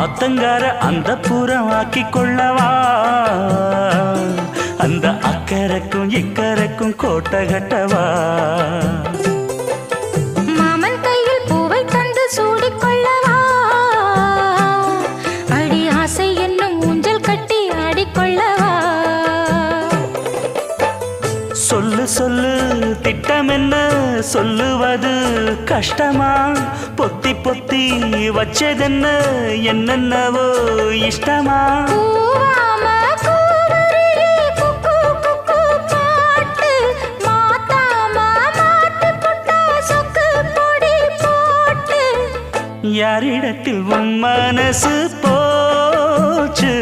ஆத்தங்கார அந்த புறம் ஆக்கி கொள்ளவா அந்த அக்கறைக்கும் இக்கரைக்கும் கோட்டை கட்டவா மாமன் கையில் பூவை தந்து சூடிக்கொள்ளவா அடி ஆசை என்னும் ஊஞ்சல் கட்டி ஆடிக்கொள்ளவா சொல்லு சொல்லு திட்டம் என்ன சொல்லுவது கஷ்டமா பொத்தி பொத்தி வச்சதென்ன என்னென்னவோ இஷ்டமா யாரிடத்தில் உன் மனசு போச்சு